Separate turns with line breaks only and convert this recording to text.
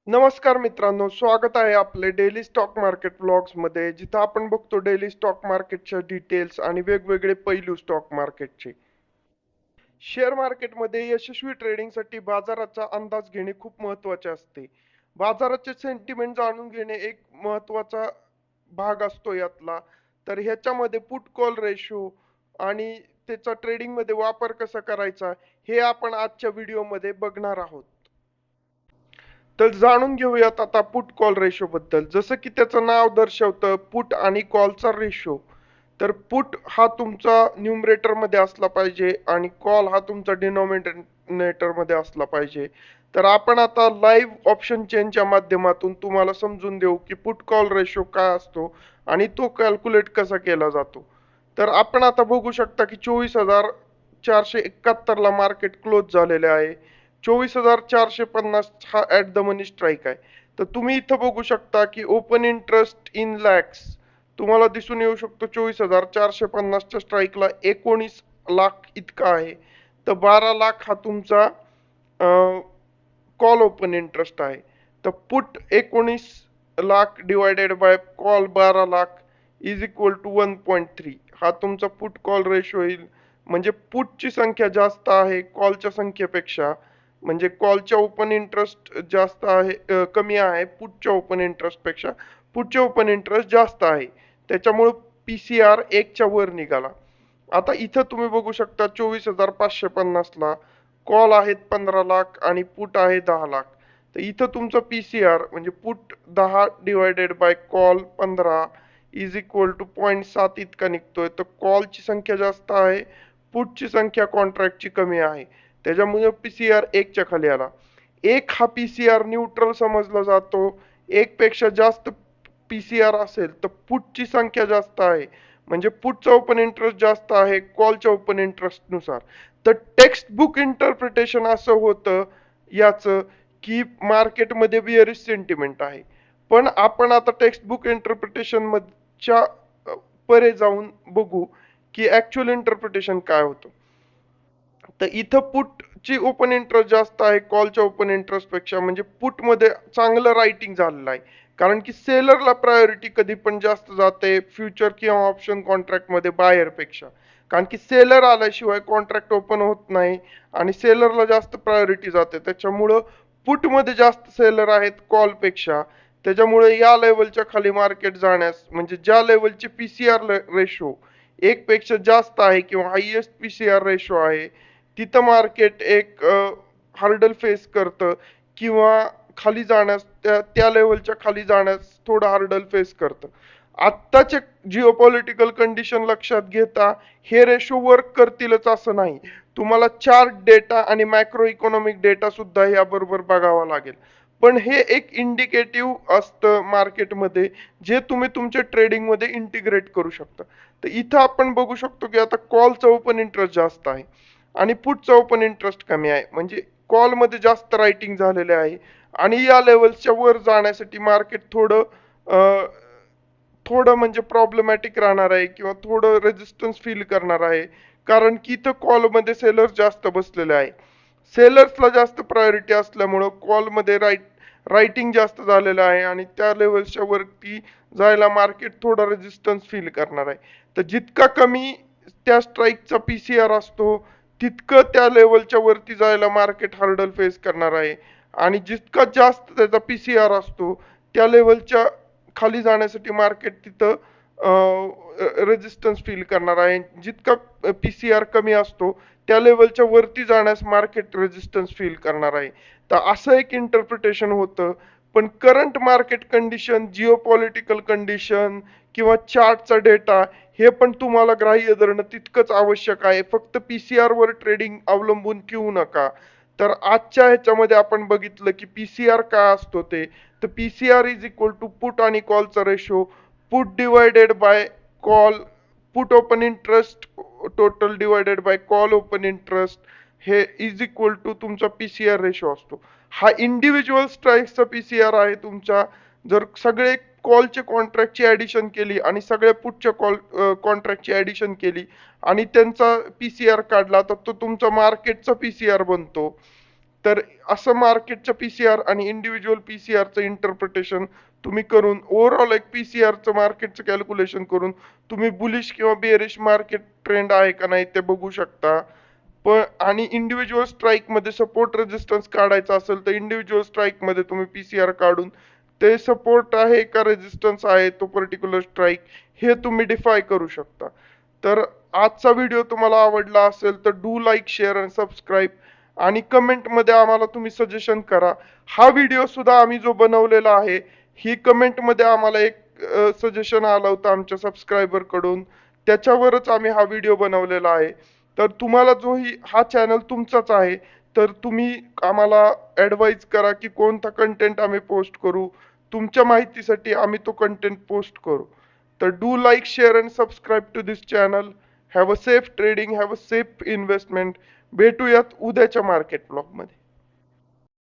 नमस्कार मित्रांनो, स्वागत आहे आपले डेली स्टॉक मार्केट व्लॉग्स मध्ये, जिथं आपण बघतो डेली स्टॉक मार्केटच्या डिटेल्स आणि वेगवेगळे पैलू स्टॉक मार्केटचे. शेअर मार्केटमध्ये यशस्वी ट्रेडिंगसाठी बाजाराचा अंदाज घेणे खूप महत्त्वाचे असते. बाजाराचे सेंटिमेंट जाणून घेणे एक महत्त्वाचा भाग असतो यातला. तर ह्याच्यामध्ये पुट कॉल रेशो आणि त्याचा ट्रेडिंगमध्ये वापर कसा करायचा हे आपण आजच्या व्हिडिओमध्ये बघणार आहोत. तर जाणून घेऊयात आता पुट कॉल रेशो बद्दल. जसं की त्याचं नाव दर्शवतं, पुट आणि कॉलचा रेशो. तर पुट हा तुमचा न्यूमरेटर मध्ये असला पाहिजे आणि कॉल हा तुमचा डिनॉमिनेटर मध्ये असला पाहिजे. तर आपण आता लाईव्ह ऑप्शन चेनच्या माध्यमातून तुम्हाला समजून देऊ की पुट कॉल रेशो काय असतो आणि तो कॅल्क्युलेट कसा केला जातो. तर आपण आता बघू शकता की 24,471 ला मार्केट क्लोज झालेले आहे. 24,450 हा ॲट द मनी स्ट्राईक आहे. तर तुम्ही इथं बघू शकता की ओपन इंटरेस्ट इन लॅक्स तुम्हाला दिसून येऊ शकतो. 24,450च्या स्ट्राईकला 19 लाख इतका आहे. तर 12 लाख हा तुमचा कॉल ओपन इंटरेस्ट आहे. तर put 19 lakh divided by call 12 lakh is equal to 1.3. हा तुमचा पुट कॉल रेशो येईल. म्हणजे पुटची संख्या जास्त आहे कॉलच्या संख्येपेक्षा. म्हणजे कॉलच्या ओपन इंटरेस्ट जास्त आहे, कमी आहे पुटच्या ओपन इंटरेस्ट पेक्षा. पुटचे ओपन इंटरेस्ट जास्त आहे, त्याच्यामुळे पीसीआर 1च्या वर निघाला. आता इथं तुम्ही बघू शकता 24,550 ला कॉल आहेत 15 लाख आणि पुट आहे 10 लाख. तर इथं तुमचं पीसीआर म्हणजे put 10 divided by call 15 is equal to 0.7 इतका निघतोय. तर कॉलची संख्या जास्त आहे, पुटची संख्या कॉन्ट्रॅक्टची कमी आहे, त्याच्यामुळे पीसीआर 1च्या खाली आला. एक हा पीसीआर न्यूट्रल समजला जातो. एक पेक्षा जास्त पीसीआर असेल तर पुटची संख्या जास्त आहे, म्हणजे पुटचा ओपन इंटरेस्ट जास्त आहे कॉलच्या ओपन इंटरेस्ट नुसार. तर टेक्स्ट बुक इंटरप्रिटेशन असं होतं याचं की मार्केटमध्ये बिअरिश सेंटिमेंट आहे. पण आपण आता टेक्स्ट बुक इंटरप्रिटेशन मधच्या परे जाऊन बघू की ऍक्च्युअल इंटरप्रिटेशन काय होतं. तर इथं पुटची ओपन इंटरेस्ट जास्त आहे कॉलच्या ओपन इंटरेस्ट पेक्षा, म्हणजे पुट मध्ये चांगलं रायटिंग झालेलं आहे. कारण की सेलरला प्रायोरिटी कधी पण जास्त जाते फ्युचर किंवा ऑप्शन कॉन्ट्रॅक्ट मध्ये बायर पेक्षा. कारण की सेलर आल्याशिवाय कॉन्ट्रॅक्ट ओपन होत नाही आणि सेलरला जास्त प्रायोरिटी जाते, त्याच्यामुळं पुट मध्ये जास्त सेलर आहेत कॉल पेक्षा. त्याच्यामुळे या लेवलच्या खाली मार्केट जाण्यास, म्हणजे ज्या लेवलचे पीसीआर रेशो एक पेक्षा जास्त आहे किंवा हायएस्ट पीसीआर रेशो आहे, तिथं मार्केट एक हार्डल फेस करतं किंवा खाली जाण्यास, त्या लेवलच्या खाली जाण्यास थोडं हार्डल फेस करतं. आत्ताचे जिओपॉलिटिकल कंडिशन लक्षात घेता हे रेशो वर्क करतीलच असं नाही. तुम्हाला चार्ट डेटा आणि मॅक्रो इकॉनॉमिक डेटा सुद्धा याबरोबर बघावा लागेल. पण हे एक इंडिकेटिव्ह असतं मार्केटमध्ये, जे तुम्ही तुमच्या ट्रेडिंगमध्ये इंटिग्रेट करू शकता. तर इथं आपण बघू शकतो की आता कॉलचा ओपन इंटरेस्ट जास्त आहे आणि पुटचा ओपन इंटरेस्ट कमी आहे, म्हणजे कॉलमध्ये जास्त रायटिंग झालेले आहे. आणि या लेवलच्या वर जाण्यासाठी मार्केट थोडं म्हणजे प्रॉब्लेमॅटिक राहणार आहे किंवा थोडं रेजिस्टन्स फील करणार आहे. कारण की इथं कॉलमध्ये सेलर्स जास्त बसलेले आहे. सेलर्सला जास्त प्रायोरिटी असल्यामुळं कॉलमध्ये रायटिंग जास्त झालेलं आहे आणि त्या लेवलच्या वरती जायला मार्केट थोडा रेजिस्टन्स फील करणार आहे. तर जितका कमी त्या स्ट्राईकचा पीसीआर असतो तितकं त्या लेवलच्या वरती जायला मार्केट हार्डल फेस करणार आहे. आणि जितका जास्त त्याचा पीसीआर असतो त्या लेवलच्या खाली जाण्यासाठी मार्केट तिथं रेजिस्टन्स फील करणार आहे. जितका पीसीआर कमी असतो त्या लेवलच्या वरती जाण्यास मार्केट रेजिस्टन्स फील करणार आहे. तर असं एक इंटरप्रिटेशन होतं. पण करंट मार्केट कंडिशन, जिओपॉलिटिकल कंडिशन किंवा चार्टचा डेटा हे पण तुम्हाला ग्राह्य धरणं तितकंच आवश्यक आहे. फक्त पीसीआर वर ट्रेडिंग अवलंबून ठेवू नका. तर आजच्या ह्याच्यामध्ये आपण बघितलं की पीसीआर काय असतो ते. तर PCR is equal to put आणि कॉलचा ratio. Put divided by call, put open interest total divided by call open interest, हे इज इक्वल टू तुमचा पीसीआर रेशो असतो. हा इंडिव्हिज्युअल स्ट्राईक्सचा पीसीआर आहे तुमचा. जर सगळे कॉलचे कॉन्ट्रॅक्टची ऍडिशन केली आणि सगळ्या पुटच्या कॉन्ट्रॅक्टची ऍडिशन केली आणि त्यांचा पीसीआर काढला तर तो तुमचा मार्केटचा पीसीआर बनतो. तर असं मार्केटच्या पीसीआर आणि इंडिव्हिज्युअल पीसीआरचं इंटरप्रिटेशन तुम्ही करून ओव्हरऑल एक पीसीआरचं मार्केटचं कॅल्क्युलेशन करून तुम्ही बुलिश किंवा बेरिश मार्केट ट्रेंड आहे का नाही ते बघू शकता. पण आणि इंडिव्हिज्युअल स्ट्राईक मध्ये सपोर्ट रेजिस्टन्स काढायचा असेल तर इंडिव्हिज्युअल स्ट्राईक मध्ये तुम्ही पीसीआर काढून ते सपोर्ट आहे का रेजिस्टन्स आहे तो पर्टिक्युलर स्ट्राईक हे तुम्ही डिफाय करू शकता. तर आजचा व्हिडिओ तुम्हाला आवडला असेल तर डू लाईक शेअर आणि सबस्क्राईब आणि कमेंटमध्ये आम्हाला तुम्ही सजेशन करा. हा व्हिडिओ सुद्धा आम्ही जो बनवलेला आहे ही कमेंटमध्ये आम्हाला एक सजेशन आलं होतं आमच्या सबस्क्रायबर कडून, त्याच्यावरच आम्ही हा व्हिडिओ बनवलेला आहे. तर तुम्हाला जोही हा चॅनल तुमचाच आहे तर तुम्ही आम्हाला ॲडवाईज करा की कोणता कंटेंट आम्ही पोस्ट करू. तुमच्या माहितीसाठी आम्ही तो कंटेंट पोस्ट करू. तर do like share and subscribe to this channel. Have a safe trading, have a safe investment. भेटूयात उद्याच्या मार्केट ब्लॉगमध्ये.